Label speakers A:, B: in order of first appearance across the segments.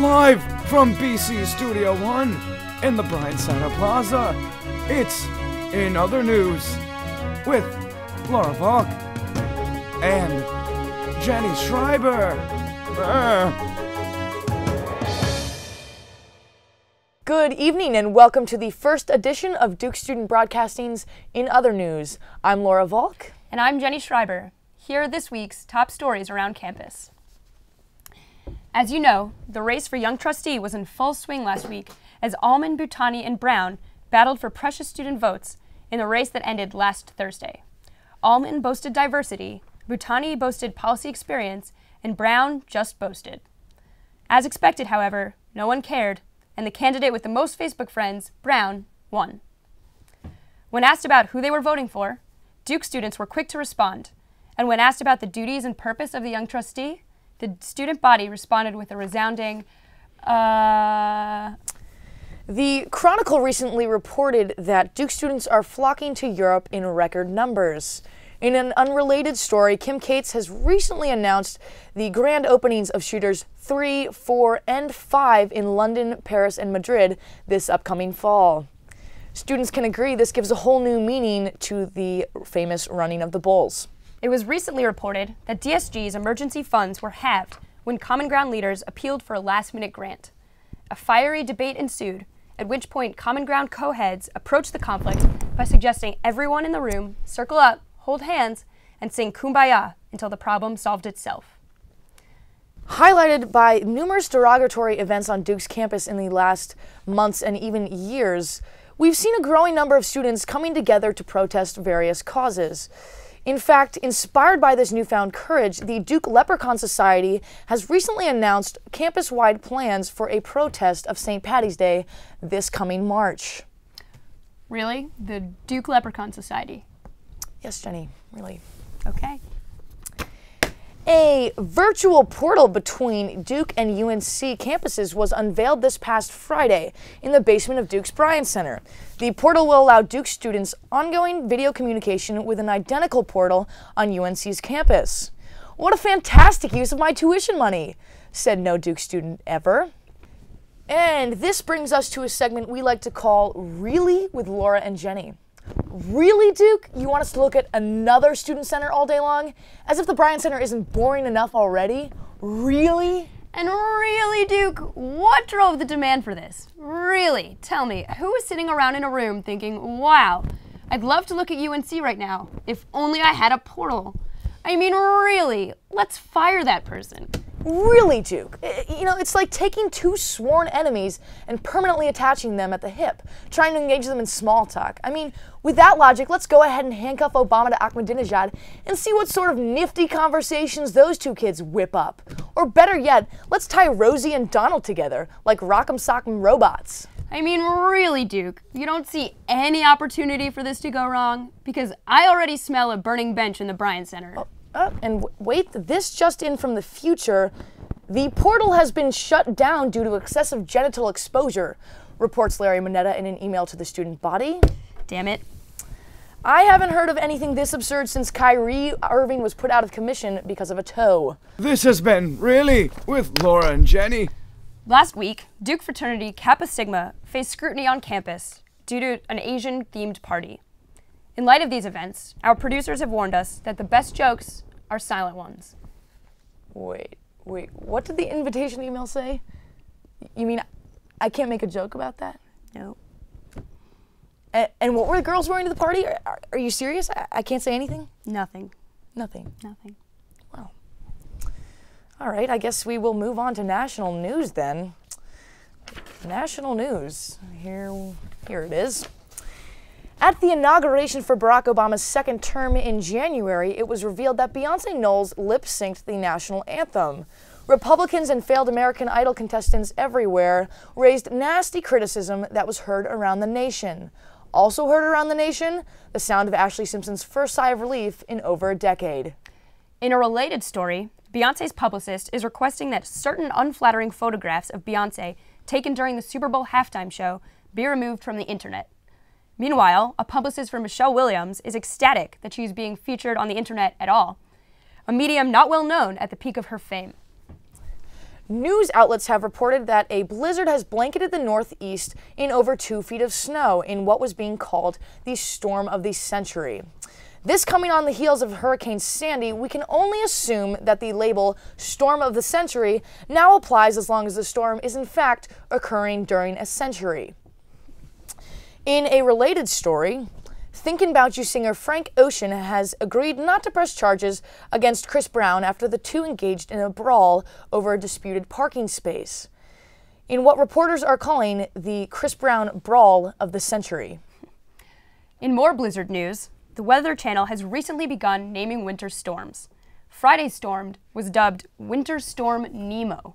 A: Live from BC Studio 1 in the Bryant Center Plaza, it's In Other News with Laura Valk and Jenny Schreiber.
B: Good evening and welcome to the first edition of Duke Student Broadcasting's In Other News. I'm Laura Valk.
C: And I'm Jenny Schreiber. Here are this week's top stories around campus. As you know, the race for Young Trustee was in full swing last week as Allman, Boutani, and Brown battled for precious student votes in the race that ended last Thursday. Allman boasted diversity, Boutani boasted policy experience, and Brown just boasted. As expected, however, no one cared, and the candidate with the most Facebook friends, Brown, won. When asked about who they were voting for, Duke students were quick to respond, and when asked about the duties and purpose of the Young Trustee, the student body responded with a resounding,
B: The Chronicle recently reported that Duke students are flocking to Europe in record numbers. In an unrelated story, Kim Cates has recently announced the grand openings of Shooters 3, 4, and 5 in London, Paris, and Madrid this upcoming fall. Students can agree this gives a whole new meaning to the famous running of the bulls.
C: It was recently reported that DSG's emergency funds were halved when Common Ground leaders appealed for a last-minute grant. A fiery debate ensued, at which point Common Ground co-heads approached the conflict by suggesting everyone in the room circle up, hold hands, and sing Kumbaya until the problem solved itself.
B: Highlighted by numerous derogatory events on Duke's campus in the last months and even years, we've seen a growing number of students coming together to protest various causes. In fact, inspired by this newfound courage, the Duke Leprechaun Society has recently announced campus-wide plans for a protest of St. Paddy's Day this coming March.
C: Really? The Duke Leprechaun Society?
B: Yes, Jenny, really.
C: Okay.
B: A virtual portal between Duke and UNC campuses was unveiled this past Friday in the basement of Duke's Bryant Center. The portal will allow Duke students ongoing video communication with an identical portal on UNC's campus. What a fantastic use of my tuition money, said no Duke student ever. And this brings us to a segment we like to call Really with Laura and Jenny. Really, Duke? You want us to look at another student center all day long? As if the Bryant Center isn't boring enough already? Really?
C: And really, Duke, what drove the demand for this? Really, tell me, who was sitting around in a room thinking, wow, I'd love to look at UNC right now, if only I had a portal? I mean, really, let's fire that person.
B: Really, Duke? You know, it's like taking two sworn enemies and permanently attaching them at the hip, trying to engage them in small talk. I mean, with that logic, let's go ahead and handcuff Obama to Ahmadinejad and see what sort of nifty conversations those two kids whip up. Or better yet, let's tie Rosie and Donald together like Rock'em Sock'em robots.
C: I mean, really, Duke, you don't see any opportunity for this to go wrong? Because I already smell a burning bench in the Bryant Center.
B: And wait, this just in from the future. The portal has been shut down due to excessive genital exposure, reports Larry Mineta in an email to the student body.
C: Damn it.
B: I haven't heard of anything this absurd since Kyrie Irving was put out of commission because of a toe.
A: This has been Really with Laura and Jenny.
C: Last week, Duke fraternity Kappa Sigma faced scrutiny on campus due to an Asian-themed party. In light of these events, our producers have warned us that the best jokes are silent ones.
B: Wait, what did the invitation email say? You mean I can't make a joke about that?
C: No.
B: And what were the girls wearing to the party? Are you serious? I can't say anything?
C: Nothing.
B: Nothing.
C: Nothing.
B: Well, all right, I guess we will move on to national news then. National news. Here it is. At the inauguration for Barack Obama's second term in January, it was revealed that Beyoncé Knowles lip-synced the national anthem. Republicans and failed American Idol contestants everywhere raised nasty criticism that was heard around the nation. Also heard around the nation, the sound of Ashlee Simpson's first sigh of relief in over a decade.
C: In a related story, Beyoncé's publicist is requesting that certain unflattering photographs of Beyoncé taken during the Super Bowl halftime show be removed from the internet. Meanwhile, a publicist for Michelle Williams is ecstatic that she's being featured on the internet at all, a medium not well known at the peak of her fame.
B: News outlets have reported that a blizzard has blanketed the Northeast in over 2 feet of snow in what was being called the storm of the century. This coming on the heels of Hurricane Sandy, we can only assume that the label storm of the century now applies as long as the storm is in fact occurring during a century. In a related story, Thinkin' About You singer Frank Ocean has agreed not to press charges against Chris Brown after the two engaged in a brawl over a disputed parking space, in what reporters are calling the Chris Brown brawl of the century.
C: In more blizzard news, the Weather Channel has recently begun naming winter storms. Friday's storm was dubbed Winter Storm Nemo.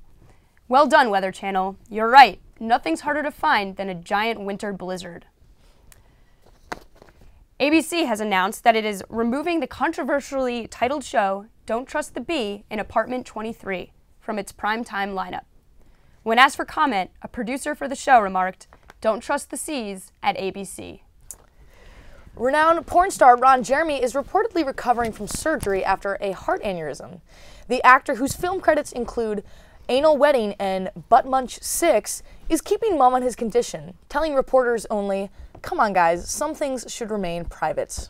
C: Well done, Weather Channel. You're right. Nothing's harder to find than a giant winter blizzard. ABC has announced that it is removing the controversially titled show Don't Trust the Bee in Apartment 23 from its primetime lineup. When asked for comment, a producer for the show remarked, "Don't trust the C's at ABC."
B: Renowned porn star Ron Jeremy is reportedly recovering from surgery after a heart aneurysm. The actor, whose film credits include Anal Wedding and Butt Munch 6, is keeping mum on his condition, telling reporters only, "Come on, guys, some things should remain private."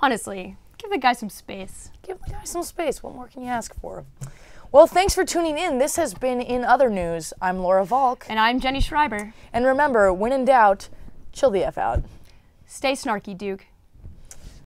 C: Honestly, give the guy some space.
B: Give the guy some space. What more can you ask for? Well, thanks for tuning in. This has been In Other News. I'm Laura Valk.
C: And I'm Jenny Schreiber.
B: And remember, when in doubt, chill the F out.
C: Stay snarky, Duke.